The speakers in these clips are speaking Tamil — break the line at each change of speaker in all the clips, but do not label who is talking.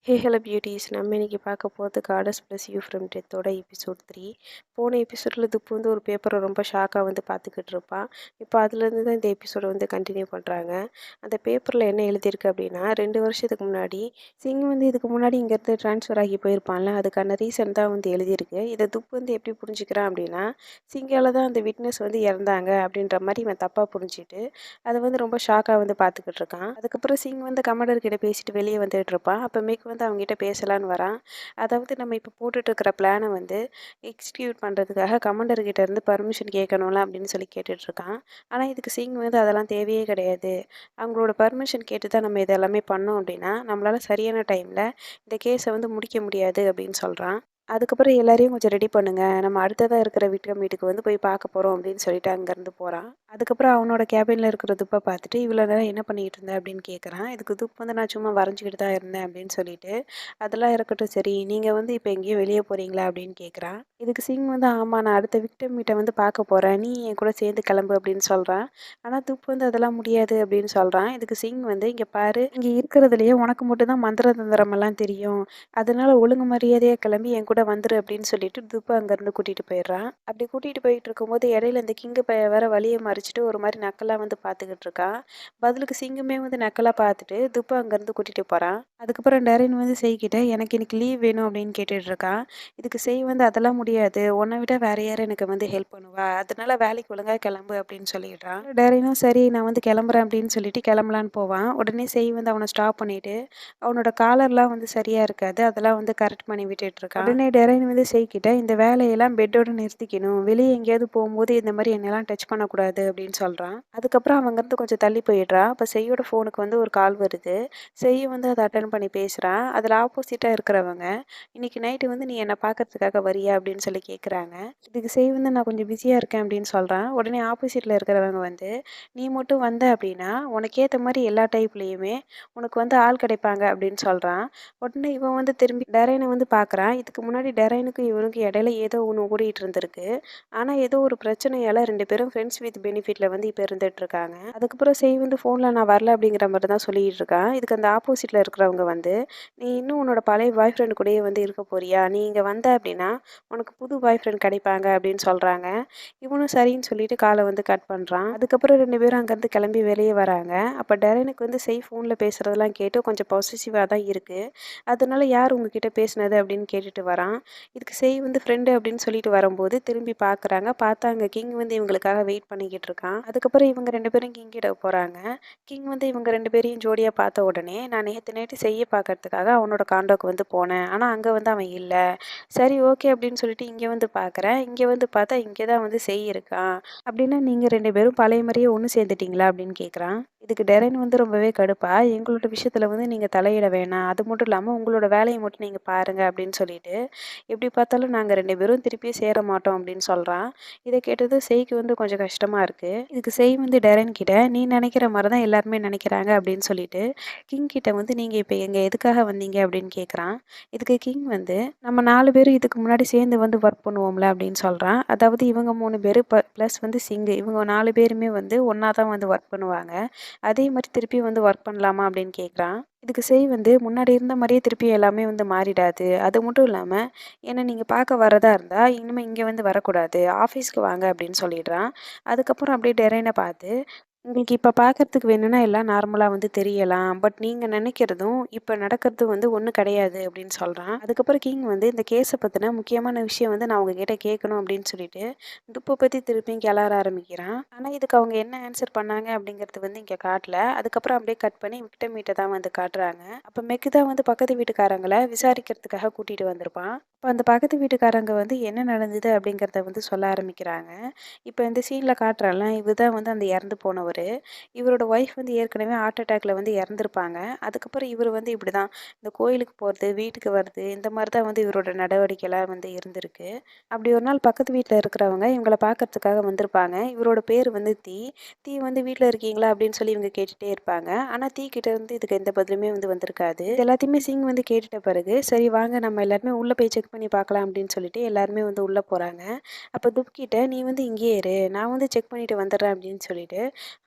ஹலோ பியூட்டிஸ் நம்ம இன்னைக்கு பார்க்க போகிறது காடஸ் ப்ளஸ் யூ ஃப்ரம் டெத்தோட எபிசோட் 3. போன எபிசோடில் துப்பு வந்து ஒரு பேப்பரை ரொம்ப ஷாக்காக வந்து பார்த்துக்கிட்டு இருப்பான். இப்போ அதுலேருந்து தான் இந்த எபிசோடை வந்து கண்டினியூ பண்ணுறாங்க. அந்த பேப்பரில் என்ன எழுதியிருக்கு அப்படின்னா, 2 வருஷத்துக்கு முன்னாடி சிங் வந்து இதுக்கு முன்னாடி இங்கேருந்து ட்ரான்ஸ்ஃபர் ஆகி போயிருப்பான்ல, அதுக்கான ரீசன் தான் வந்து எழுதியிருக்கு. இதை துப்பு வந்து எப்படி புரிஞ்சுக்கிறான் அப்படின்னா, சிங்கால தான் அந்த விட்னஸ் வந்து இறந்தாங்க அப்படின்ற மாதிரி இவன் தப்பாக புரிஞ்சுட்டு அதை வந்து ரொம்ப ஷாக்காக வந்து பார்த்துக்கிட்டு இருக்கான். அதுக்கப்புறம் சிங் வந்து கமாண்டர் கிட்ட பேசிட்டு வெளியே வந்துட்டு இருப்பான். அப்போ மேக் வந்து அவங்ககிட்ட பேசலான்னு வரான். அதாவது நம்ம இப்போ போட்டுட்ருக்கிற பிளானை வந்து எக்ஸிக்யூட் பண்ணுறதுக்காக கமாண்டர் கிட்ட இருந்து பர்மிஷன் கேட்கணும்ல அப்படின்னு சொல்லி கேட்டுட்ருக்கான். ஆனால் இதுக்கு சிங் வந்து அதெல்லாம் தேவையே கிடையாது. அவங்களோட பர்மிஷன் கேட்டு தான் நம்ம இதெல்லாமே பண்ணோம் அப்படின்னா நம்மளால் சரியான டைமில் இந்த கேஸை வந்து முடிக்க முடியாது அப்படின்னு சொல்கிறான். அதுக்கப்புறம் எல்லாரையும் கொஞ்சம் ரெடி பண்ணுங்க, நம்ம அடுத்ததாக இருக்கிற விக்ரம் வீட்டுக்கு வந்து போய் பார்க்க போகிறோம் அப்படின்னு சொல்லிட்டு அங்கேருந்து போகிறான். அதுக்கப்புறம் அவனோட கேபினில் இருக்கிற துப்பை பார்த்துட்டு, இவ்வளோ நேரம் என்ன பண்ணிகிட்டு இருந்தேன் அப்படின்னு கேட்குறான். இதுக்கு துப் வந்து நான் சும்மா வரைஞ்சிக்கிட்டு தான் இருந்தேன் அப்படின்னு சொல்லிட்டு, அதெல்லாம் இருக்கட்டும் சரி, நீங்கள் வந்து இப்போ எங்கேயும் வெளியே போகிறீங்களா அப்படின்னு கேட்குறான். இதுக்கு சிங் வந்து ஆமாம், நான் அடுத்த விக்டம் வீட்டை வந்து பார்க்க போகிறேன், நீ என் கூட சேர்ந்து கிளம்பு அப்படின்னு சொல்கிறான். ஆனால் துப் வந்து அதெல்லாம் முடியாது அப்படின்னு சொல்கிறான். இதுக்கு சிங் வந்து இங்கே பாரு, இங்கே இருக்கிறதுலையே உனக்கு மட்டும் தான் மந்திர தந்திரமெல்லாம் தெரியும், அதனால ஒழுங்கு மரியாதையாக கிளம்பி என் கூட வந்துரு அப்படின்னு சொல்லிட்டு துப்பை அங்கேருந்து கூட்டிகிட்டு போயிடுறான். அப்படி கூட்டிகிட்டு போயிட்டு இருக்கும்போது இடையில இந்த கிங்கு வேற வழியை மறிச்சிட்டு ஒரு மாதிரி நக்கலாக வந்து பார்த்துக்கிட்டு இருக்கான். பதிலுக்கு சிங்குமே வந்து நக்கலாக பார்த்துட்டு துப்பை அங்கேருந்து கூட்டிகிட்டு போகிறான். அதுக்கப்புறம் டேரின் வந்து செய்கிட்ட எனக்கு இன்னைக்கு லீவ் வேணும் அப்படின்னு கேட்டுட்டு இருக்கான். இதுக்கு செய் வந்து அதெல்லாம் முடியாது, உன்னை விட வேற யாரும் எனக்கு வந்து ஹெல்ப் பண்ணுவா, அதனால வேலைக்கு ஒழுங்காக கிளம்பு அப்படின்னு சொல்லிடுறான். டேரினும் சரி நான் வந்து கிளம்புறேன் அப்படின்னு சொல்லிட்டு கிளம்பலான்னு போவான். உடனே செய் வந்து அவனை ஸ்டாப் பண்ணிட்டு அவனோட காலர்லாம் வந்து சரியா இருக்காது, அதெல்லாம் வந்து கரெக்ட் பண்ணி விட்டுட்டு இருக்கான். உடனே டெரைன் வந்து செய்கிட்ட இந்த வேலையெல்லாம் பெட்டோட நிறுத்திக்கணும், வெளியே எங்கேயாவது போகும்போது இந்த மாதிரி என்னெல்லாம் டச் பண்ணக்கூடாது அப்படின்னு சொல்றான். அதுக்கப்புறம் அவங்க இருந்து கொஞ்சம் தள்ளி போயிடுறான். அப்போ செய்யோட ஃபோனுக்கு வந்து ஒரு கால் வருது. செய்யும் வந்து அதை அட்டன் பண்ணி பேசுறான். அதில் ஆப்போசிட்டாக இருக்கிறவங்க, இன்னைக்கு நைட்டு வந்து நீ என்னை பார்க்கறதுக்காக வரியா அப்படின்னு சொல்லி கேட்குறாங்க. இதுக்கு செய் வந்து நான் கொஞ்சம் பிஸியாக இருக்கேன் அப்படின்னு சொல்கிறான். உடனே ஆப்போசிட்டில் இருக்கிறவங்க வந்து, நீ மட்டும் வந்த அப்படின்னா உனக்கேற்ற மாதிரி எல்லா டைப்லேயுமே உனக்கு வந்து ஆள் கிடைப்பாங்க அப்படின்னு சொல்கிறான். உடனே இவன் வந்து திரும்பி டெரைனை வந்து பார்க்குறான். இதுக்கு முன்னாடி டெரைனுக்கும் இவனுக்கும் இடையில ஏதோ ஒன்று ஓடிட்டு இருந்திருக்கு. ஆனால் ஏதோ ஒரு பிரச்சனையால் 2 பேரும் ஃப்ரெண்ட்ஸ் வித் பெனிஃபிட்டில் வந்து இப்போ இருந்துட்டு இருக்காங்க. அதுக்கப்புறம் செய் வந்து ஃபோனில் நான் வரல அப்படிங்கிற மாதிரி தான் சொல்லிட்டு இருக்கான். இதுக்கு அந்த ஆப்போசிட்டில் இருக்கிறவங்க வந்து, நீ இன்னும் உன்னோட பழைய பாய் ஃப்ரெண்டு கூடயே வந்து இருக்க போறியா, நீ இங்கே வந்த அப்படின்னா உனக்கு புது பாய் ஃப்ரெண்ட் கிடைப்பாங்க அப்படின்னு சொல்கிறாங்க. இவனும் சரின்னு சொல்லிட்டு காலை வந்து கட் பண்ணுறான். அதுக்கப்புறம் 2 பேரும் அங்கேருந்து கிளம்பி வெளியே வராங்க. அப்போ டெரைனுக்கு வந்து செய் ஃபோனில் பேசுகிறதெல்லாம் கேட்டு கொஞ்சம் பொசசிவாக தான் இருக்குது. அதனால யார் உங்ககிட்ட பேசினது அப்படின்னு கேட்டுட்டு வரான். இதுக்கு செய் வந்து ஃப்ரெண்டு அப்படின்னு சொல்லிட்டு வரும்போது திரும்பி பார்க்குறாங்க. பார்த்தா அங்கே கிங் வந்து இவங்களுக்காக வெயிட் பண்ணிக்கிட்டு இருக்கான். அதுக்கப்புறம் இவங்க 2 பேரும் கிங் கிட்ட போகிறாங்க. கிங் வந்து இவங்க 2 பேரையும் ஜோடியாக பார்த்த உடனே, நான் நேற்று நைட்டு செய்ய பார்க்கறதுக்காக அவனோட காண்டோக்கு வந்து போனேன், ஆனால் அங்கே வந்து அவன் இல்லை, சரி ஓகே அப்படின்னு சொல்லிட்டு இங்கே வந்து பார்க்குறேன், இங்கே வந்து பார்த்தா இங்கே தான் வந்து செய் இருக்கான், அப்படின்னா நீங்கள் 2 பேரும் பழைய மாதிரியே ஒன்று சேர்ந்துட்டீங்களா அப்படின்னு கேட்குறான். இதுக்கு டெரைன் வந்து ரொம்பவே கடுப்பா, எங்களோட விஷயத்தில் வந்து நீங்கள் தலையிட வேணாம், அது மட்டும் இல்லாமல் உங்களோட வேலையை மட்டும் நீங்கள் பாருங்கள் அப்படின்னு சொல்லிட்டு, எப்படி பார்த்தாலும் நாங்கள் 2 பேரும் திருப்பி சேர மாட்டோம் அப்படின்னு சொல்கிறான். இதை கேட்டது செய்க்கு வந்து கொஞ்சம் கஷ்டமாக இருக்குது. இதுக்கு செய் வந்து டெரைன் கிட்ட, நீ நினைக்கிற மாதிரி தான் எல்லாருமே நினைக்கிறாங்க அப்படின்னு சொல்லிட்டு கிங் கிட்ட வந்து நீங்கள் இப்போ எங்கே எதுக்காக வந்தீங்க அப்படின்னு கேட்குறான். இதுக்கு கிங் வந்து, நம்ம 4 பேரும் இதுக்கு முன்னாடி சேர்ந்து வந்து ஒர்க் பண்ணுவோம்ல அப்படின்னு சொல்கிறான். அதாவது இவங்க 3 பேர் ப்ளஸ் வந்து சிங்கு, இவங்க 4 பேருமே வந்து ஒன்றா தான் வந்து ஒர்க் பண்ணுவாங்க, அதே மாதிரி திருப்பி வந்து ஒர்க் பண்ணலாமா அப்படின்னு கேட்குறான். இதுக்கு செய் வந்து முன்னாடி இருந்த மாதிரியே திருப்பி எல்லாமே வந்து மாறிடாது, அது மட்டும் இல்லாமல் என்னை நீங்கள் பார்க்க வரதா இருந்தால் இனிமேல் இங்கே வந்து வரக்கூடாது, ஆஃபீஸ்க்கு வாங்க அப்படின்னு சொல்லிடுறான். அதுக்கப்புறம் அப்படியே டெரைனை பார்த்து, உங்களுக்கு இப்போ பார்க்கறதுக்கு வேணும்னா எல்லாம் நார்மலாக வந்து தெரியலாம், பட் நீங்கள் நினைக்கிறதும் இப்போ நடக்கிறதும் வந்து ஒன்றும் கிடையாது அப்படின்னு சொல்கிறான். அதுக்கப்புறம் கிங் வந்து இந்த கேஸை பற்றின முக்கியமான விஷயம் வந்து நான் உங்ககிட்ட கேட்கணும் அப்படின்னு சொல்லிட்டு துப்பை பற்றி திருப்பியும் கிளற ஆரம்பிக்கிறான். ஆனால் இதுக்கு அவங்க என்ன ஆன்சர் பண்ணாங்க அப்படிங்கிறது வந்து இங்கே காட்டல. அதுக்கப்புறம் அப்படியே கட் பண்ணி விக்டம் வீட்டை தான் வந்து காட்டுறாங்க. அப்போ மெக்கு தான் வந்து பக்கத்து வீட்டுக்காரங்களை விசாரிக்கிறதுக்காக கூட்டிகிட்டு வந்திருப்பான். இப்போ அந்த பக்கத்து வீட்டுக்காரங்க வந்து என்ன நடந்தது அப்படிங்கிறத வந்து சொல்ல ஆரம்பிக்கிறாங்க. இப்போ இந்த சீனில் காட்டுறால இவர் தான் வந்து அந்த இறந்து போனவர். இவரோட ஒய்ஃப் வந்து ஏற்கனவே ஹார்ட் அட்டாக்ல வந்து இறந்துருப்பாங்க. அதுக்கப்புறம் இவர் வந்து இப்படி தான் இந்த கோயிலுக்கு போகிறது, வீட்டுக்கு வர்றது, இந்த மாதிரி தான் வந்து இவரோட நடவடிக்கைலாம் வந்து இருந்திருக்கு. அப்படி ஒரு நாள் பக்கத்து வீட்டில் இருக்கிறவங்க இவங்கள பார்க்கறதுக்காக வந்திருப்பாங்க. இவரோட பேர் வந்து தீ. தீ வந்து வீட்டில் இருக்கீங்களா அப்படின்னு சொல்லி இவங்க கேட்டுகிட்டே இருப்பாங்க. ஆனால் தீ கிட்ட இருந்து இதுக்கு எந்த பதிலுமே வந்து வந்திருக்காது. இது எல்லாத்தையுமே சிங் வந்து கேட்டுட்ட பிறகு, சரி வாங்க நம்ம எல்லாருமே உள்ளே போய் செக் செக் பண்ணி பார்க்கலாம் அப்படின்னு சொல்லிட்டு எல்லாருமே வந்து உள்ளே போகிறாங்க. அப்போ துப்கிட்ட நீ வந்து இங்கேயே இரு, நான் வந்து செக் பண்ணிட்டு வந்துடுறேன் அப்படின்னு சொல்லிட்டு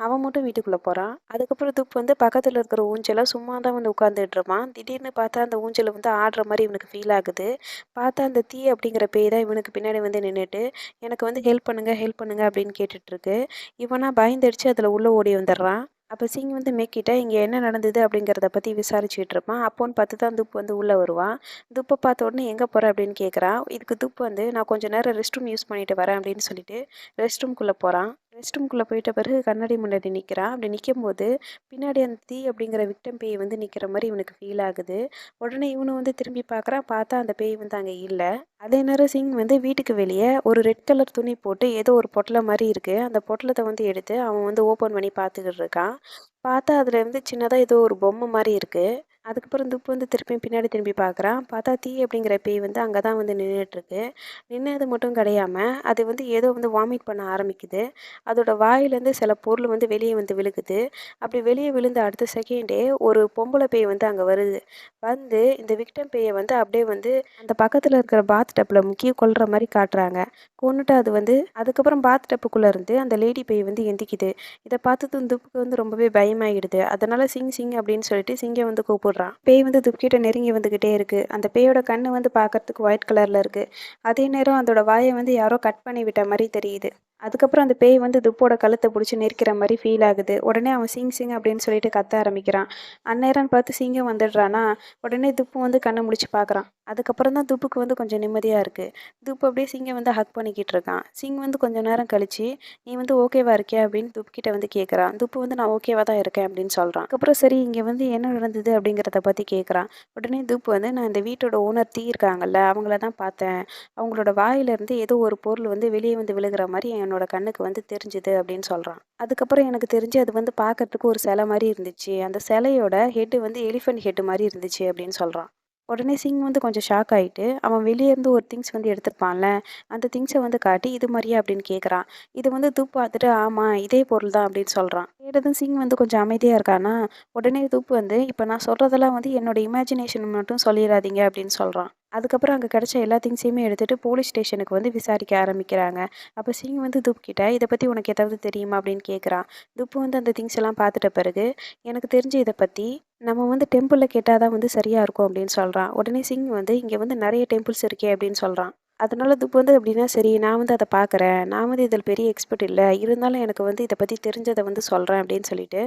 அவன் மட்டும் வீட்டுக்குள்ளே போகிறான். அதுக்கப்புறம் துப் வந்து பக்கத்தில் இருக்கிற ஊஞ்சலை சும்மா தான் வந்து உட்காந்துட்டு இருப்பான். திடீர்னு பார்த்தா அந்த ஊஞ்சல் வந்து ஆடுற மாதிரி இவனுக்கு ஃபீல் ஆகுது. பார்த்தா அந்த தீ அப்படிங்கிற பேய் தான் இவனுக்கு பின்னாடி வந்து நின்றுட்டு எனக்கு வந்து ஹெல்ப் பண்ணுங்க அப்படின்னு கேட்டுட்ருக்கு. இவனா பயந்தடிச்சு அதில் உள்ளே ஓடி வந்துடுறான். அப்போ சிங் வந்து மேக்கிட்ட இங்கே என்ன நடந்தது அப்படிங்கிறத பற்றி விசாரிச்சுட்டு இருப்பான். அப்போன்னு பார்த்து தான் துப் வந்து உள்ளே வருவான். துப்பை பார்த்த உடனே எங்கே போகிற அப்படின்னு கேட்குறான். இதுக்கு துப் வந்து நான் கொஞ்சம் நேரம் ரெஸ்ட் ரூம் யூஸ் பண்ணிட்டு வரேன் அப்படின்னு சொல்லிட்டு ரெஸ்ட் ரூம்குள்ளே போகிறான். ரெஸ்ட் ரூம்குள்ளே போயிட்ட பிறகு கண்ணாடி முன்னாடி நிற்கிறான். அப்படி நிற்கும்போது பின்னாடி அந்த தீ அப்படிங்கிற விக்டம் பேய் வந்து நிற்கிற மாதிரி இவனுக்கு ஃபீல் ஆகுது. உடனே இவனு வந்து திரும்பி பார்க்குறான். பார்த்தா அந்த பேய் வந்து அங்கே இல்லை. அதே நேரம் சிங் வந்து வீட்டுக்கு வெளியே ஒரு ரெட் கலர் துணி போட்டு ஏதோ ஒரு பொட்டலம் மாதிரி இருக்குது. அந்த பொட்டலத்தை வந்து எடுத்து அவன் வந்து ஓப்பன் பண்ணி பார்த்துக்கிட்டு இருக்கான். பார்த்தா அதில் வந்து சின்னதாக ஏதோ ஒரு பொம்மை மாதிரி இருக்குது. அதுக்கப்புறம் துப்பு வந்து திருப்பியும் பின்னாடி திரும்பி பார்க்குறான். பார்த்தா தீ அப்படிங்கிற பேய் வந்து அங்கே தான் வந்து நின்றுட்டுருக்கு. நின்னது மட்டும் கிடையாமல் அது வந்து ஏதோ வந்து வாமிட் பண்ண ஆரம்பிக்குது. அதோட வாயிலேருந்து சில பொருள் வந்து வெளியே வந்து விழுகுது. அப்படி வெளியே விழுந்த அடுத்த செகண்டே ஒரு பொம்பளை பேய் வந்து அங்கே வருது. வந்து இந்த விக்டம் பேயை வந்து அப்படியே வந்து அந்த பக்கத்தில் இருக்கிற பாத் டப்பில் முக்கிய கொல்ற மாதிரி காட்டுறாங்க. கொன்னுட்டு அது வந்து அதுக்கப்புறம் பாத் டப்புக்குள்ளே இருந்து அந்த லேடி பேய் வந்து எந்திக்குது. இதை பார்த்து துப்புக்கு வந்து ரொம்பவே பயமாகிடுது. அதனால சிங் சிங் அப்படின்னு சொல்லிட்டு சிங்கை வந்து கூப்பிடுறான். பேய் வந்து துப்கிட்ட நெருங்கி வந்துக்கிட்டே இருக்கு. அந்த பேயோட கண்ணு வந்து பார்க்கறதுக்கு ஒயிட் கலரில் இருக்கு. அதே நேரம் அதோட வாயை வந்து யாரோ கட் பண்ணி விட்ட மாதிரி தெரியுது. அதுக்கப்புறம் அந்த பேய் வந்து துப்போட கழுத்தை பிடிச்சி நெரிக்கிற மாதிரி ஃபீல் ஆகுது. உடனே அவன் சிங் சிங் அப்படின்னு சொல்லிட்டு கத்த ஆரம்பிக்கிறான். அந்நேரம் பார்த்து சிங்கம் வந்துடுறானா. உடனே துப்பு வந்து கண்ணை முடிச்சு பார்க்குறான். அதுக்கப்புறம் தான் துப்புக்கு வந்து கொஞ்சம் நிம்மதியாக இருக்குது. துப்பு அப்படியே சிங்கை வந்து ஹக் பண்ணிக்கிட்டு இருக்கான். சிங் வந்து கொஞ்சம் நேரம் கழிச்சு நீ வந்து ஓகேவா இருக்கியா அப்படின்னு துப்புக்கிட்ட வந்து கேட்குறான். துப்பு வந்து நான் ஓகேவா தான் இருக்கேன் அப்படின்னு சொல்கிறான். அதுக்கப்புறம் சரி இங்கே வந்து என்ன நடந்தது அப்படிங்கிறத பற்றி கேட்குறான். உடனே துப்பு வந்து நான் இந்த வீட்டோட ஓனர் தீ இருக்காங்கல்ல அவங்கள தான் பார்த்தேன். அவங்களோட வாயிலிருந்து ஏதோ ஒரு பொருள் வந்து வெளியே வந்து விழுகிற மாதிரி என்னோட கண்ணுக்கு வந்து தெரிஞ்சுது அப்படின்னு சொல்கிறான். அதுக்கப்புறம் எனக்கு தெரிஞ்சு அது வந்து பார்க்கறதுக்கு ஒரு சிலை மாதிரி இருந்துச்சு. அந்த சிலையோட ஹெட்டு வந்து எலிஃபென்ட் ஹெட்டு மாதிரி இருந்துச்சு அப்படின்னு சொல்கிறான். உடனே சிங் வந்து கொஞ்சம் ஷாக் ஆகிட்டு அவன் வெளியே இருந்து ஒரு திங்ஸ் வந்து எடுத்திருப்பான்ல அந்த திங்ஸை வந்து காட்டி இது மாதிரியா அப்படின்னு கேட்குறான். இது வந்து தூப் பார்த்துட்டு ஆமாம் இதே பொருள் தான் அப்படின்னு சொல்கிறான். கேட்டதும் சிங் வந்து கொஞ்சம் அமைதியாக இருக்கானா. உடனே தூப் வந்து இப்போ நான் சொல்கிறதெல்லாம் வந்து என்னோட இமேஜினேஷன் மட்டும் சொல்லிடாதீங்க அப்படின்னு சொல்கிறான். அதுக்கப்புறம் அங்கே கிடச்ச எல்லா திங்ஸையுமே எடுத்துகிட்டு போலீஸ் ஸ்டேஷனுக்கு வந்து விசாரிக்க ஆரம்பிக்கிறாங்க. அப்போ சிங் வந்து துப் கிட்ட இதை பற்றி உனக்கு ஏதாவது தெரியுமா அப்படின்னு கேட்குறான். துப்பு வந்து அந்த திங்ஸ் எல்லாம் பார்த்துட்ட பிறகு எனக்கு தெரிஞ்ச இதை பற்றி நம்ம வந்து டெம்பிளில் கேட்டால் தான் வந்து சரியாக இருக்கும் அப்படின்னு சொல்கிறான். உடனே சிங் வந்து இங்கே வந்து நிறைய டெம்பிள்ஸ் இருக்கே அப்படின்னு சொல்கிறான். அதனால துப்பு வந்து அப்படின்னா சரி நான் வந்து அதை பார்க்குறேன். நான் வந்து இதில் பெரிய எக்ஸ்பர்ட் இல்லை. இருந்தாலும் எனக்கு வந்து இதை பற்றி தெரிஞ்சதை வந்து சொல்கிறேன் அப்படின்னு சொல்லிட்டு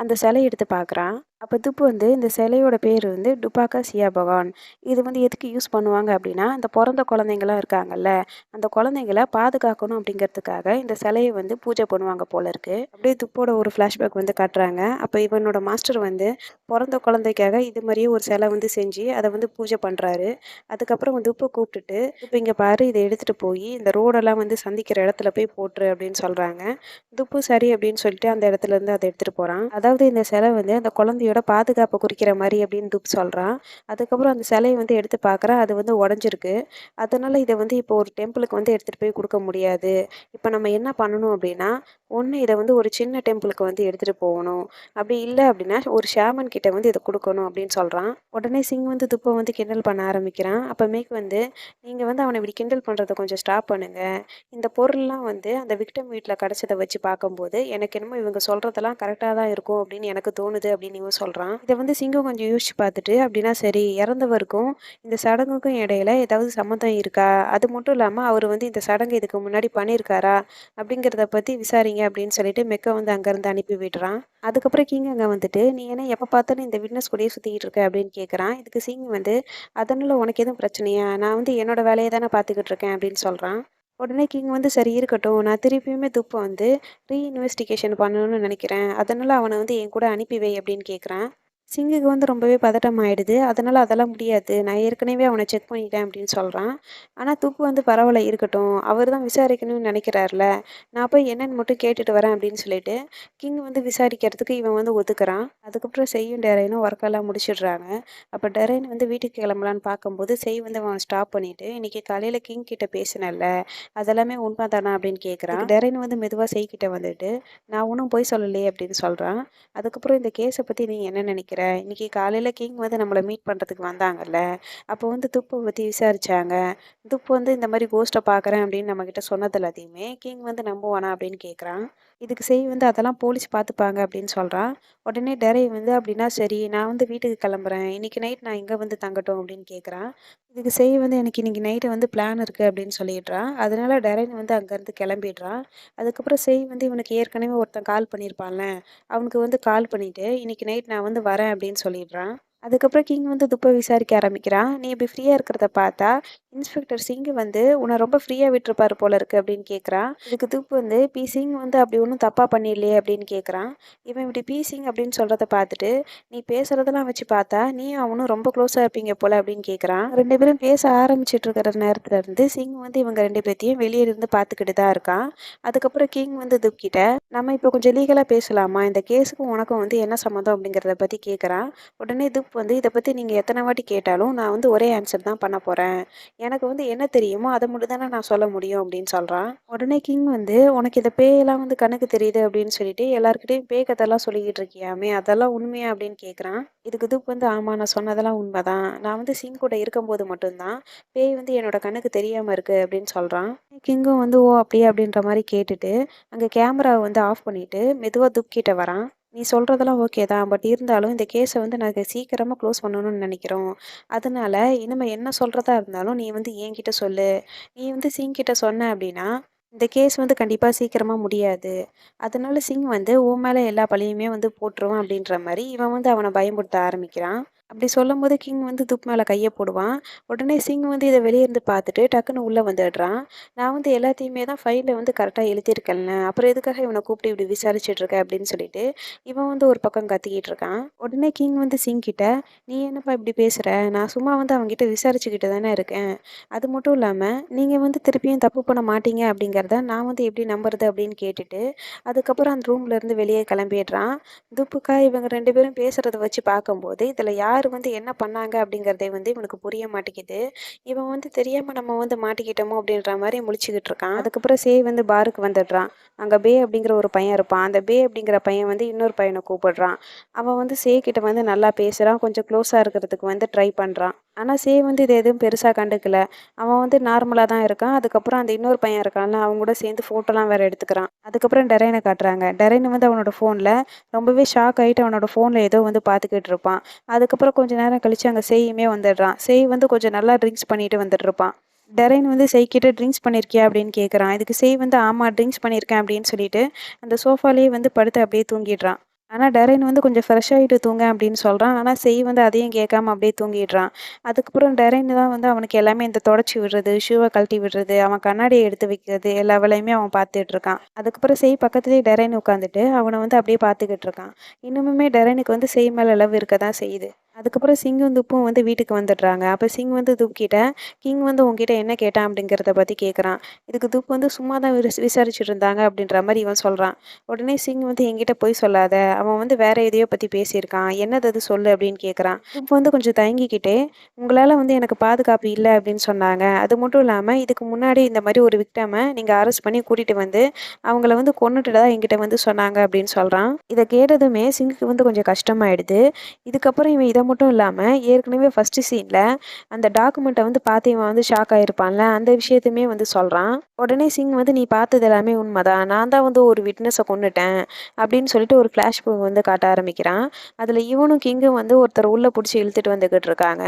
அந்த சிலையை எடுத்து பார்க்குறான். அப்போ துப்பு வந்து இந்த சிலையோட பேர் வந்து டுபாக்கா சியா பகான். இது வந்து எதுக்கு யூஸ் பண்ணுவாங்க அப்படின்னா இந்த பிறந்த குழந்தைங்களாம் இருக்காங்கல்ல அந்த குழந்தைங்கள பாதுகாக்கணும் அப்படிங்கிறதுக்காக இந்த சிலையை வந்து பூஜை பண்ணுவாங்க போல இருக்கு. அப்படியே துப்போட ஒரு ஃப்ளாஷ்பேக் வந்து காட்டுறாங்க. அப்போ இவனோட மாஸ்டர் வந்து பிறந்த குழந்தைக்காக இது மாதிரியே ஒரு சிலை வந்து செஞ்சு அதை வந்து பூஜை பண்ணுறாரு. அதுக்கப்புறம் வந்து துப்பை கூப்பிட்டுட்டு துப்பு இங்கே பாரு இதை எடுத்துகிட்டு போய் இந்த ரோடெல்லாம் வந்து சந்திக்கிற இடத்துல போய் போட்டுரு அப்படின்னு சொல்கிறாங்க. துப்பு சரி அப்படின்னு சொல்லிட்டு அந்த இடத்துல இருந்து அதை எடுத்துகிட்டு போகிறான். அதாவது இந்த சிலை வந்து அந்த குழந்தையோட பாதுகாப்பை குறிக்கிற மாதிரி அப்படின்னு துப்பு சொல்கிறான். அதுக்கப்புறம் அந்த சிலையை வந்து எடுத்து பார்க்குறான். அது வந்து உடஞ்சிருக்கு. அதனால இதை வந்து இப்போ ஒரு டெம்பிளுக்கு வந்து எடுத்துகிட்டு போய் கொடுக்க முடியாது. இப்போ நம்ம என்ன பண்ணணும் அப்படின்னா ஒன்று இதை வந்து ஒரு சின்ன டெம்பிளுக்கு வந்து எடுத்துகிட்டு போகணும். அப்படி இல்லை அப்படின்னா ஒரு ஷாமன் கிட்ட வந்து இதை கொடுக்கணும் அப்படின்னு சொல்கிறான். உடனே சிங் வந்து துப்பை வந்து கிண்டல் பண்ண ஆரம்பிக்கிறான். அப்போமேக்கு வந்து நீங்கள் வந்து அவனை இப்படி கிண்டல் பண்ணுறதை கொஞ்சம் ஸ்டாப் பண்ணுங்கள். இந்த பொருள்லாம் வந்து அந்த விக்டம் வீட்டில் கிடச்சதை வச்சு பார்க்கும்போது எனக்கு என்னமோ இவங்க சொல்கிறதெல்லாம் கரெக்டாக தான் இருக்கும் அப்படின்னு எனக்கு தோணுது அப்படின்னு இவன் சொல்கிறான். இதை வந்து சிங்கம் கொஞ்சம் யோசிச்சு பார்த்துட்டு அப்படின்னா சரி இறந்தவருக்கும் இந்த சடங்குக்கும் இடையில ஏதாவது சம்மந்தம் இருக்கா, அது மட்டும் இல்லாமல் அவர் வந்து இந்த சடங்கு இதுக்கு முன்னாடி பண்ணியிருக்காரா அப்படிங்கிறத பற்றி விசாரிங்க அப்படின்னு சொல்லிட்டு மெக்க வந்து அங்கேருந்து அனுப்பி விடுறான். அதுக்கப்புறம் கிங் அங்கே வந்துட்டு நீ என்ன எப்போ பார்த்தாலும் இந்த விட்னஸ் கூடயே சுற்றிக்கிட்டு இருக்க அப்படின்னு கேட்குறான். இதுக்கு சிங் வந்து அதனால உனக்கு எதுவும் பிரச்சனையா, நான் வந்து என்னோட வேலையை தானே பார்த்துக்கிட்டு இருக்கேன் அப்படின்னு சொல்கிறான். உடனே கிங் வந்து சரி இருக்கட்டும், நான் திருப்பியுமே துப்பை வந்து ரீஇன்வெஸ்டிகேஷன் பண்ணணும்னு நினைக்கிறேன். அதனால அவனை வந்து என் கூட அனுப்பி வை அப்படின்னு கேட்குறான். சிங்குக்கு வந்து ரொம்பவே பதட்டம் ஆயிடுது. அதனால அதெல்லாம் முடியாது. நான் ஏற்கனவே அவனை செக் பண்ணிட்டேன் அப்படின்னு சொல்கிறான். ஆனால் துப்பு வந்து பரவாயில்ல இருக்கட்டும். அவர் தான் விசாரிக்கணும்னு நினைக்கிறார்ல. நான் போய் என்னன்னு மட்டும் கேட்டுட்டு வரேன் அப்படின்னு சொல்லிட்டு கிங் வந்து விசாரிக்கிறதுக்கு இவன் வந்து ஒத்துக்கிறான். அதுக்கப்புறம் செய்யும் டெரைனும் ஒர்க்கெல்லாம் முடிச்சிடுறாங்க. அப்போ டெரைன் வந்து வீட்டுக்கு கிளம்பலான்னு பார்க்கும்போது செய் வந்து அவன் ஸ்டாப் பண்ணிட்டு இன்னைக்கு காலையில் கிங் கிட்ட பேசினல்ல அதெல்லாமே உண்மை தானா அப்படின்னு கேட்குறான். டெரைன் வந்து மெதுவாக செய்கிட்ட வந்துட்டு நான் ஒன்றும் பொய் சொல்லலையே அப்படின்னு சொல்கிறான். அதுக்கப்புறம் இந்த கேஸை பற்றி நீ என்ன நினைக்கிற கேட்குறேன். இன்னைக்கு காலையில கிங் வந்து நம்மள மீட் பண்ணுறதுக்கு வந்தாங்கல்ல, அப்போ வந்து துப்ப பத்தி விசாரிச்சாங்க. துப்பு வந்து இந்த மாரி கோஸ்ட்ட பார்க்குறேன் அப்படின்னு நம்மகிட்ட சொன்னது எல்லாத்தையுமே, கிங் வந்து நம்புவானா அப்படின்னு கேட்குறான். இதுக்கு செய் வந்து அதெல்லாம் போலீஸ் பார்த்துப்பாங்க அப்படின்னு சொல்றான். உடனே டெரை வந்து அப்படின்னா சரி நான் வந்து வீட்டுக்கு கிளம்புறேன். இன்னைக்கு நைட் நான் எங்க வந்து தங்கட்டும் அப்படின்னு கேட்குறான். இதுக்கு செய் வந்து எனக்கு இன்னைக்கு நைட்டு வந்து பிளான் இருக்கு அப்படின்னு சொல்லிடுறான். அதனால டெரைன் வந்து அங்கேருந்து கிளம்பிடுறான். அதுக்கப்புறம் செய் வந்து இவனுக்கு ஏற்கனவே ஒருத்தன் கால் பண்ணியிருப்பான்ல, அவனுக்கு வந்து கால் பண்ணிட்டு, "இன்னைக்கு நைட் நான் வந்து வரேன்" அப்படின்னு சொல்லிடுறான். அதுக்கப்புறம் கிங் வந்து துப்ப விசாரிக்க ஆரம்பிக்கிறான். "நீ இப்படி ஃப்ரீயா இருக்கிறத பார்த்தா, இன்ஸ்பெக்டர் சிங் வந்து உன்ன ரொம்ப ஃப்ரீயா விட்டுருப்பாரு போல இருக்கு" அப்படின்னு கேட்குறான். இதுக்கு துப்பு வந்து, "பி சிங் வந்து அப்படி ஒண்ணும் தப்பா பண்ணிடலையே" அப்படின்னு கேட்குறான். இவன் இப்படி பி சிங் அப்படின்னு சொல்றத பார்த்துட்டு, "நீ பேசுறதெல்லாம் வச்சு பார்த்தா, நீயும் அவனும் ரொம்ப க்ளோஸா இருப்பீங்க போல" அப்படின்னு கேட்குறான். 2 பேரும் பேச ஆரம்பிச்சுட்டு இருக்கிற நேரத்துல இருந்து, சிங் வந்து இவங்க 2 பேத்தையும் வெளிய இருந்து பார்த்துக்கிட்டு தான் இருக்கான். அதுக்கப்புறம் கிங் வந்து துப் கிட்ட, "நம்ம இப்போ கொஞ்சம் லீகலா பேசலாமா? இந்த கேஸுக்கும் உனக்கும் வந்து என்ன சம்மந்தம்?" அப்படிங்கிறத பத்தி கேட்குறான். உடனே துப் வந்து, "இத பத்தி நீங்க எத்தன வாட்டி கேட்டாலும், நான் வந்து ஒரே ஆன்சர் தான் பண்ண போறேன். எனக்கு வந்து என்ன தெரியுமோ, அத மட்டும் தானே நான் சொல்ல முடியும்" அப்படின்னு சொல்றான். உடனே கிங் வந்து, "உனக்கு இந்த பேயெல்லாம் வந்து கண்ணுக்கு தெரியுது" அப்படின்னு சொல்லிட்டு எல்லார்கிட்டயும் பேய் கதைலாம் சொல்லிக்கிட்டு இருக்கியாமே, அதெல்லாம் உண்மையா அப்படின்னு கேட்குறான். இதுக்கு துப் வந்து, "ஆமா நான் சொன்னதெல்லாம் உண்மைதான். நான் வந்து சிங் கூட இருக்கும்போது மட்டும் தான், பேய் வந்து என்னோட கண்ணுக்கு தெரியாம இருக்கு" அப்படின்னு சொல்றான். கிங்கும் வந்து, "ஓ! அப்படியா?" அப்படின்ற மாரி கேட்டுட்டு, அங்க கேமராவ வந்து ஆஃப் பண்ணிட்டு, மெதுவா துப் கிட்ட வரான். "நீ சொல்றதெல்லாம் ஓகே தான். பட் இருந்தாலும் இந்த கேஸ வந்து நாங்க சீக்கிரமா க்ளோஸ் பண்ணணும்னு நெனைக்கிறோம். அதனால இனிமே என்ன சொல்றதா இருந்தாலும் நீ வந்து என்கிட்ட சொல்லு. நீ வந்து சிங் கிட்ட சொன்ன அப்படின்னா, இந்த கேஸ் வந்து கண்டிப்பா சீக்கிரமா முடியாது. அதனால சிங் வந்து உன் மேல எல்லா பழியுமே வந்து போட்டுருவான்" அப்படின்ற மாரி இவன் வந்து அவன பயமுறுத்த ஆரம்பிக்கிறான். அப்படி சொல்லும்போது கிங் வந்து துப் மேல கைய போடுவான். உடனே சிங் வந்து இத வெளிய இருந்து பார்த்துட்டு டக்குன்னு உள்ள வந்துடுறான். "நான் வந்து எல்லாத்தையுமே தான் ஃபைல்ல வந்து கரெக்ட்டா எழுதியிருக்கேன்ல. அப்புறம் எதுக்காக இவன கூப்பிட்டு இப்படி விசாரிச்சுட்டு இருக்க?" அப்படின்னு சொல்லிட்டு இவன் வந்து ஒரு பக்கம் கத்திக்கிட்டு இருக்கான். உடனே கிங் வந்து சிங் கிட்ட, "நீ என்னப்பா இப்படி பேசுற? நான் சும்மா வந்து அவன்கிட்ட விசாரிச்சுக்கிட்டு தானே இருக்கேன். அது மட்டும் இல்லாம, நீங்க வந்து திருப்பியும் தப்பு பண்ண மாட்டீங்க அப்படிங்கிறத நான் வந்து எப்படி நம்புறது?" அப்படின்னு கேட்டுட்டு, அதுக்கப்புறம் அந்த ரூம்ல இருந்து வெளியே கிளம்பிடுறான். துப்புக்கா இவங்க 2 பேரும் பேசுறத வச்சு பார்க்கும்போது, இதுல யாரு வந்து என்ன பண்ணாங்க அப்படிங்கிறதே வந்து இவனுக்கு புரிய மாட்டேங்குது. இவன் வந்து தெரியாம நம்ம வந்து மாட்டிக்கிட்டோமோ அப்படின்ற மாரி முழிச்சுக்கிட்டு இருக்கான். அதுக்கப்புறம் சேய் வந்து பாருக்கு வந்துடுறான். அங்க பே அப்படிங்கிற ஒரு பையன் இருப்பான். அந்த பே அப்படிங்கிற பையன் வந்து இன்னொரு பையன கூப்பிடுறான். அவன் வந்து சே கிட்ட வந்து நல்லா பேசுறான். கொஞ்சம் க்ளோஸா இருக்கிறதுக்கு வந்து ட்ரை பண்றான். ஆனா சே வந்து இது எதுவும் பெருசா கண்டுக்கல. அவன் வந்து நார்மலா தான் இருக்கான். அதுக்கப்புறம் அந்த இன்னொரு பையன் இருக்கான்ல, அவங்க கூட சேர்ந்து ஃபோட்டோலாம் வேற எடுத்துக்கிறான். அதுக்கப்புறம் டெரைன காட்டுறாங்க. டெரைன் வந்து அவனோட ஃபோன்ல ரொம்பவே ஷாக் ஆயிட்டு அவனோட ஃபோன்ல ஏதோ வந்து பார்த்துக்கிட்டு இருப்பான். அதுக்கப்புறம் கொஞ்ச நேரம் கழிச்சு அங்க சேயுமே வந்துடுறான். சேய் வந்து கொஞ்சம் நல்லா ட்ரிங்க்ஸ் பண்ணிட்டு வந்துட்டு இருப்பான். டெரைன் வந்து செய் கிட்ட ட்ரிங்க்ஸ் பண்ணியிருக்கியா அப்படின்னு கேட்குறான். இதுக்கு செய் வந்து ஆமா ட்ரிங்க்ஸ் பண்ணியிருக்கேன் அப்படின்னு சொல்லிட்டு அந்த சோஃபாலேயே வந்து படுத்து அப்படியே தூங்கிடுறான். ஆனா டெரைன் வந்து கொஞ்சம் ஃப்ரெஷ் ஆயிட்டு தூங்க அப்படின்னு சொல்றான். ஆனா செய் வந்து அதையும் கேட்காம அப்படியே தூங்கிடுறான். அதுக்கப்புறம் டெரைன் தான் வந்து அவனுக்கு எல்லாமே இந்த தொடச்சி விடுறது, ஷூவ கழட்டி விடுறது, அவன் கண்ணாடிய எடுத்து வைக்கிறது எல்லா வேலையுமே அவன் பார்த்துட்டு இருக்கான். அதுக்கப்புறம் செய் பக்கத்துலேயே டெரைன் உட்காந்துட்டு அவன வந்து அப்படியே பார்த்துக்கிட்டு இருக்கான். இன்னமுமே டெரைனுக்கு வந்து செய் மேல லவ் இருக்க தான் செய்யுது. அதுக்கப்புறம் சிங்கும் துப்பும் வந்து வீட்டுக்கு வந்துடுறாங்க. அப்ப சிங் வந்து துப் கிட்ட, "கிங் வந்து உன்கிட்ட என்ன கேட்டான்?" அப்படிங்கிறத பத்தி கேட்குறான். இதுக்கு துப் வந்து சும்மா தான் விசாரிச்சுட்டு இருந்தாங்க அப்படின்ற மாரி இவன் சொல்றான். உடனே சிங் வந்து, "என்கிட்ட பொய் சொல்லாத. அவன் வந்து வேற எதையோ பத்தி பேசியிருக்கான். என்னது அது சொல்லு" அப்படின்னு கேட்குறான். துப் வந்து கொஞ்சம் தயங்கிக்கிட்டே, "உங்களால வந்து எனக்கு பாதுகாப்பு இல்ல அப்படின்னு சொன்னாங்க. அது மட்டும் இல்லாம இதுக்கு முன்னாடி இந்த மாரி ஒரு விக்டிம நீங்க அரெஸ்ட் பண்ணி கூட்டிட்டு வந்து, அவங்கள வந்து கொன்னுட்டதா என்கிட்ட வந்து சொன்னாங்க" அப்படின்னு சொல்றான். இத கேட்டதுமே சிங்குக்கு வந்து கொஞ்சம் கஷ்டமாயிடுது. இதுக்கப்புறம் இவன் இத மட்டும் இல்லாம, ஏற்கனவே ஃபர்ஸ்ட் சீன்ல அந்த டாக்குமெண்ட்ட வந்து பார்த்து இவன் வந்து ஷாக் ஆயிருப்பான்ல, அந்த விஷயத்தையுமே வந்து சொல்றான். உடனே சிங் வந்து, "நீ பார்த்தது எல்லாமே உண்மதான். நான் தான் வந்து ஒரு விட்னஸ கொன்னுட்டேன்" அப்படின்னு சொல்லிட்டு ஒரு ஃப்ளாஷ்பேக் வந்து காட்ட ஆரம்பிக்கிறான். அதுல இவனும் கிங்கும் வந்து ஒருத்தர உள்ள புடிச்சு இழுத்துட்டு வந்துகிட்டு இருக்காங்க.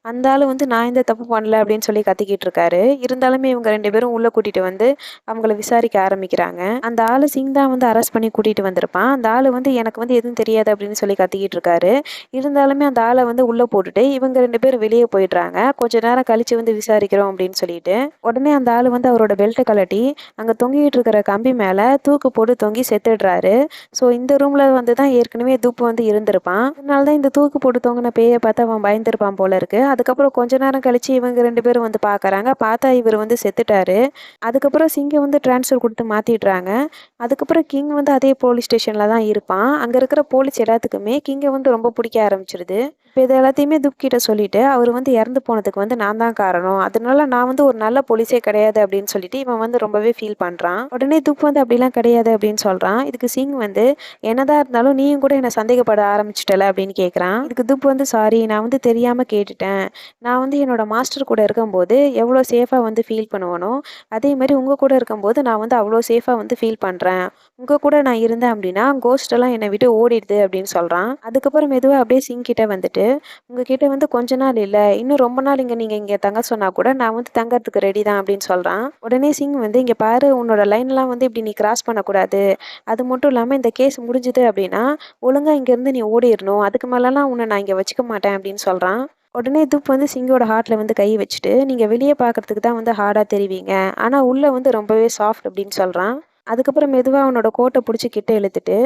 அந்த ஆளு வந்து, "நான் எந்த தப்பு பண்ணல" அப்படின்னு சொல்லி கத்திக்கிட்டு இருக்காரு. இருந்தாலுமே இவங்க 2 பேரும் உள்ள கூட்டிட்டு வந்து அவங்கள விசாரிக்க ஆரம்பிக்கிறாங்க. அந்த ஆளு சிங் தான் வந்து அரெஸ்ட் பண்ணி கூட்டிட்டு வந்திருப்பான். அந்த ஆளு வந்து, "எனக்கு வந்து எதுவும் தெரியாது" அப்படின்னு சொல்லி கத்திக்கிட்டு இருக்காரு. இருந்தாலுமே அந்த ஆள வந்து உள்ள போட்டுட்டு இவங்க 2 பேரும் வெளிய போயிடுறாங்க. கொஞ்ச நேரம் கழிச்சு வந்து விசாரிக்கிறோம் அப்படின்னு சொல்லிட்டு. உடனே அந்த ஆளு வந்து அவரோட பெல்ட்ட கழட்டி, அங்க தொங்கிட்டு இருக்கிற கம்பி மேல தூக்கு போட்டு தொங்கி செத்துடுறாரு. ஸோ இந்த ரூம்ல வந்து தான் ஏற்கனவே துப் வந்து இருந்திருப்பான். அதனால தான் இந்த தூக்கு போட்டு தொங்குன பேய பார்த்து அவன் பயந்திருப்பான் போல இருக்கு. அதுக்கப்புறம் கொஞ்ச நேரம் கழிச்சு இவங்க 2 பேரும் வந்து பார்க்கறாங்க. பார்த்தா இவரு வந்து செத்துட்டாரு. அதுக்கப்புறம் சிங்க வந்து ட்ரான்ஸ்ஃபர் குடுத்து மாத்திடுறாங்க. அதுக்கப்புறம் கிங் வந்து அதே போலீஸ் ஸ்டேஷன்ல தான் இருப்பான். அங்க இருக்கிற போலீஸ் எல்லாத்துக்குமே கிங்க வந்து ரொம்ப புடிக்க ஆரம்பிச்சுருது. இப்போ இது எல்லாத்தையுமே துப் கிட்ட சொல்லிட்டு, அவர் வந்து இறந்து போனதுக்கு வந்து நான் தான் காரணம். அதனால நான் வந்து ஒரு நல்ல போலீஸே கிடையாது அப்படின்னு சொல்லிட்டு இவன் வந்து ரொம்பவே ஃபீல் பண்றான். உடனே துப் வந்து அப்படிலாம் கிடையாது அப்படின்னு சொல்றான். இதுக்கு சிங் வந்து என்னதான் இருந்தாலும் நீயும் கூட என்ன சந்தேகப்பட ஆரம்பிச்சிட்டல அப்படின்னு கேட்குறான். இதுக்கு துப் வந்து சாரி நான் வந்து தெரியாம கேட்டுட்டேன். நான் வந்து என்னோட மாஸ்டர் கூட இருக்கும்போது எவ்வளோ சேஃபா வந்து ஃபீல் பண்ணுவனோ, அதே மாரி உங்க கூட இருக்கும்போது நான் வந்து அவ்வளோ சேஃபா வந்து ஃபீல் பண்றேன். உங்க கூட நான் இருந்தேன் அப்படின்னா, கோஸ்ட் எல்லாம் என்னை விட்டு ஓடிடுது அப்படின்னு சொல்றான். அதுக்கப்புறம் மெதுவா அப்படியே சிங் கிட்ட வந்துட்டு, உங்ககிட்ட வந்து கொஞ்ச நாள் இல்ல, இன்னும் ரொம்ப நாள் நீங்க இங்க தங்க சொன்னா கூட நான் வந்து தங்கறதுக்கு ரெடி தான் அப்படின்னு சொல்றான். உடனே சிங் வந்து இங்க பாரு உன்னோட லைன்லாம் வந்து இப்படி நீ கிராஸ் பண்ணக்கூடாது. அது மட்டும் இல்லாம இந்த கேஸ் முடிஞ்சுது அப்படின்னா, ஒழுங்கா இங்கேருந்து நீ ஓடிறணும். அதுக்கு மேலலாம் உன்னை நான் இங்க வச்சுக்க மாட்டேன் அப்படின்னு சொல்றான். உடனே துப் வந்து சிங்கோட ஹார்ட்ல வந்து கை வச்சுட்டு, நீங்க வெளிய பார்க்கறதுக்கு தான் வந்து ஹார்டா தெரிவீங்க. ஆனா உள்ள வந்து ரொம்பவே சாஃப்ட் அப்படின்னு சொல்றான். அதுக்கப்புறம் மெதுவா அவனோட கோட்ட புடிச்சு கிட்ட இழுத்துட்டு,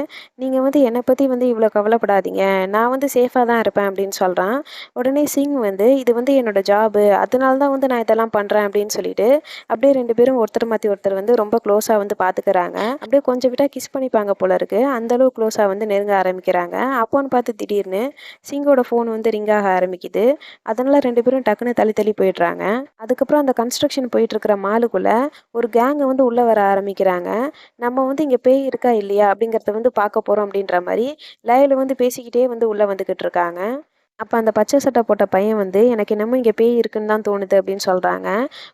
"நீங்க வந்து என்ன பத்தி வந்து இவ்ளோ கவலைப்படாதீங்க. நான் வந்து சேஃபா தான் இருப்பேன்" அப்படின்னு சொல்றான். உடனே சிங் வந்து, "இது வந்து என்னோட ஜாபு. அதனால தான் வந்து நான் இதெல்லாம் பண்றேன்" அப்படின்னு சொல்லிட்டு, அப்படியே 2 பேரும் ஒருத்தர் மாத்தி ஒருத்தர் வந்து ரொம்ப க்ளோஸா வந்து பாத்துக்கறாங்க. அப்படியே கொஞ்சம் விட்டா கிஸ் பண்ணிப்பாங்க போல இருக்கு. அந்த அளவு க்ளோஸா வந்து நெருங்க ஆரம்பிக்கிறாங்க. அப்போன்னு பார்த்து திடீர்னு சிங்கோட ஃபோன் வந்து ரிங் ஆக ஆரம்பிக்குது. அதனால 2 பேரும் டக்குன்னு தள்ளி தள்ளி போயிடுறாங்க. அதுக்கப்புறம் அந்த கன்ஸ்ட்ரக்ஷன் போயிட்டு இருக்கிற மாலுக்குள்ள ஒரு கேங் வந்து உள்ள வர ஆரம்பிக்கிறாங்க. நம்ம வந்து இங்க பேய் இருக்கா இல்லையா அப்படிங்கிறத வந்து பார்க்க போறோம் அப்படின்ற மாரி லைவ்ல வந்து பேசிக்கிட்டே வந்து உள்ள வந்துகிட்டு இருக்காங்க. அப்ப அந்த பச்சை சட்டை போட்ட பையன் வந்து, "எனக்கு என்னமோ இங்க பேய் இருக்குன்னு தான் தோணுது" அப்படின்னு சொல்றாங்க.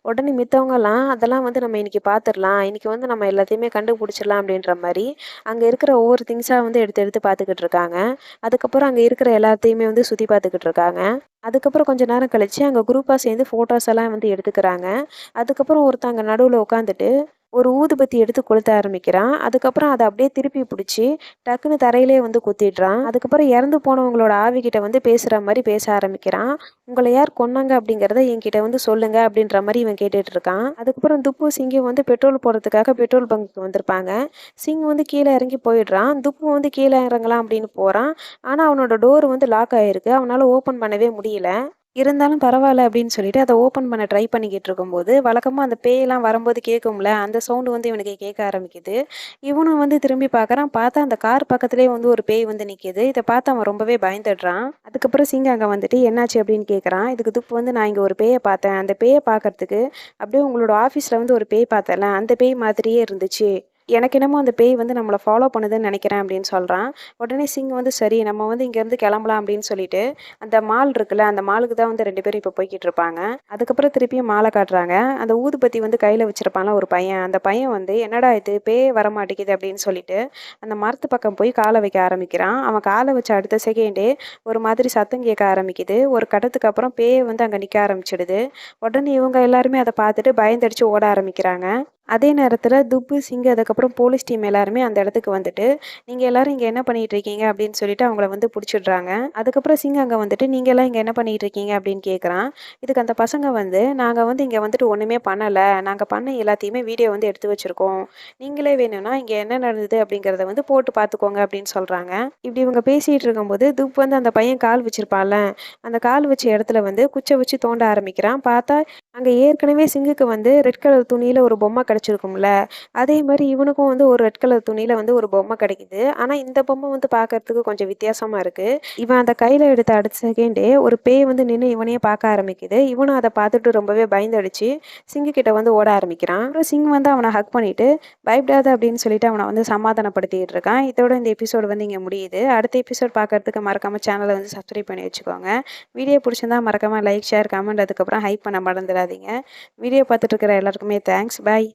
உடனே மித்தவங்கலாம், "அதெல்லாம் வந்து நம்ம இன்னைக்கு பார்த்துரலாம். இன்னைக்கு வந்து நம்ம எல்லாத்தையுமே கண்டுபிடிச்சிடலாம்" அப்படின்ற மாரி, அங்க இருக்கிற ஒவ்வொரு திங்ஸா வந்து எடுத்து எடுத்து பார்த்துக்கிட்டு இருக்காங்க. அதுக்கப்புறம் அங்க இருக்கிற எல்லாத்தையுமே வந்து சுத்தி பார்த்துக்கிட்டு இருக்காங்க. அதுக்கப்புறம் கொஞ்ச நேரம் கழிச்சு அங்க குரூப்பா சேர்ந்து ஃபோட்டோஸ் எல்லாம் வந்து எடுத்துக்கிறாங்க. அதுக்கப்புறம் ஒருத்தன் அங்க நடுவுல உட்காந்துட்டு, ஒரு ஊதுபத்தி எடுத்து கொளுத்த ஆரம்பிக்கிறான். அதுக்கப்புறம் அத அப்படியே திருப்பி புடிச்சு, டக்குன்னு தரையிலேயே வந்து குத்திடுறான். அதுக்கப்புறம் இறந்து போனவங்களோட ஆவிகிட்ட வந்து பேசுற மாரி பேச ஆரம்பிக்கிறான். "உங்கள யார் கொன்னாங்க அப்படிங்கிறத என்கிட்ட வந்து சொல்லுங்க" அப்படின்ற மாரி இவன் கேட்டுட்டு இருக்கான். அதுக்கப்புறம் துப்பு, சிங்கும் வந்து பெட்ரோல் போடுறதுக்காக பெட்ரோல் பங்க்குக்கு வந்திருப்பாங்க. சிங் வந்து கீழ இறங்கி போயிடுறான். துப்பு வந்து கீழ இறங்கலாம் அப்படின்னு போறான். ஆனா அவனோட டோர் வந்து லாக் ஆயிருக்கு. அவனால ஓப்பன் பண்ணவே முடியல. இருந்தாலும் பரவால்ல அப்படின்னு சொல்லிட்டு அத ஓப்பன் பண்ண ட்ரை பண்ணிக்கிட்டு இருக்கும்போது, வழக்கமா அந்த பேயெல்லாம் வரும்போது கேட்கும்ல, அந்த சவுண்ட் வந்து இவனுக்கு கேட்க ஆரம்பிக்குது. இவனும் வந்து திரும்பி பார்க்குறான். பார்த்தா அந்த கார் பக்கத்திலேயே வந்து ஒரு பேய் வந்து நிக்குது. இத பார்த்து அவன் ரொம்பவே பயந்துடுறான். அதுக்கப்புறம் சிங் அங்க வந்துட்டு என்னாச்சு அப்படின்னு கேட்குறான். இதுக்கு துப்பு வந்து நான் இங்க ஒரு பேய பார்த்தேன். அந்த பேய பார்க்கறதுக்கு அப்படியே உங்களோட ஆஃபீஸ்ல வந்து ஒரு பேய் பார்த்தேன்ல, அந்த பேய் மாதிரியே இருந்துச்சு. எனக்கு என்னமோ அந்த பேய் வந்து நம்மள ஃபாலோ பண்ணுதுன்னு நெனைக்கிறேன் அப்படின்னு சொல்றான். உடனே சிங் வந்து சரி நம்ம வந்து இங்கேருந்து கிளம்பலாம் அப்படின்னு சொல்லிட்டு, அந்த மால் இருக்குல்ல, அந்த மாலுக்கு தான் வந்து 2 பேரும் இப்போ போய்க்கிட்டு இருப்பாங்க. அதுக்கப்புறம் திருப்பியும் மால காட்டுறாங்க. அந்த ஊதுபத்தி வந்து கையில வச்சிருப்பான்ல ஒரு பையன். அந்த பையன் வந்து என்னடா இது பேயே வரமாட்டேங்குது அப்படின்னு சொல்லிட்டு, அந்த மரத்து பக்கம் போய் கால வைக்க ஆரம்பிக்கிறான். அவன் கால வச்ச அடுத்த செகண்டே ஒரு மாதிரி சத்தம் கேட்க ஆரம்பிக்குது. ஒரு கட்டத்துக்கு அப்புறம் பேய் வந்து அங்க நிக்க ஆரம்பிச்சிடுது. உடனே இவங்க எல்லாருமே அத பார்த்துட்டு பயந்தடிச்சு ஓட ஆரம்பிக்கிறாங்க. அதே நேரத்துல துப்பு, சிங் அதுக்கப்புறம் போலீஸ் டீம் எல்லாருமே அந்த இடத்துக்கு வந்துட்டு, "நீங்க எல்லாரும் இங்க என்ன பண்ணிட்டு இருக்கீங்க?" அப்படின்னு சொல்லிட்டு அவங்கள வந்து புடிச்சிடுறாங்க. அதுக்கப்புறம் சிங் அங்க வந்துட்டு, "நீங்க எல்லாம் இங்க என்ன பண்ணிட்டு இருக்கீங்க?" அப்படின்னு கேட்குறான். இதுக்கு அந்த பசங்க வந்து, "நாங்க வந்து இங்க வந்துட்டு ஒண்ணுமே பண்ணல. நாங்க பண்ண எல்லாத்தையுமே வீடியோ வந்து எடுத்து வச்சிருக்கோம். நீங்களே வேணும்னா இங்க என்ன நடந்தது அப்படிங்கிறத வந்து போட்டு பார்த்துக்கோங்க" அப்படின்னு சொல்றாங்க. இப்படி இவங்க பேசிட்டு இருக்கும்போது, துப் வந்து அந்த பையன் கால் வச்சிருப்பான்ல, அந்த கால் வச்ச இடத்துல வந்து குச்ச வச்சு தோண்ட ஆரம்பிக்கிறான். பார்த்தா அங்க ஏற்கனவே சிங்குக்கு வந்து ரெட் கலர் துணியில ஒரு பொம்மை கிடைச்சிருக்கும்ல. அதே மாரி இவனுக்கும் வந்து ஒரு ரெட் கலர் துணியில வந்து ஒரு பொம்மை கிடைக்குது. ஆனா இந்த பொம்மை வந்து பார்க்கறதுக்கு கொஞ்சம் வித்தியாசமா இருக்கு. இவன் அத கையில எடுத்த அடுத்த செகண்டே ஒரு பேய் வந்து நின்னு இவனையே பார்க்க ஆரம்பிக்குது. இவனும் அத பார்த்துட்டு ரொம்பவே பயந்தடிச்சு சிங்கு கிட்ட வந்து ஓட ஆரம்பிக்கிறான். அப்புறம் சிங் வந்து அவன ஹக் பண்ணிட்டு, பயப்படாத அப்படின்னு சொல்லிட்டு அவன வந்து சமாதானப்படுத்திட்டு இருக்கான். இதோட இந்த எபிசோடு வந்து இங்க முடியுது. அடுத்த எபிசோட் பார்க்கறதுக்கு மறக்காம சேனல வந்து சப்ஸ்கிரைப் பண்ணி வச்சுக்கோங்க. வீடியோ புடிச்சிருந்தா மறக்காம லைக், ஷேர், கமெண்ட் அதுக்கப்புறம் ஹைப் பண்ண மறந்துடாதீங்க. வீடியோ பார்த்துட்டு இருக்கிற எல்லாருக்குமே தேங்க்ஸ். பாய்.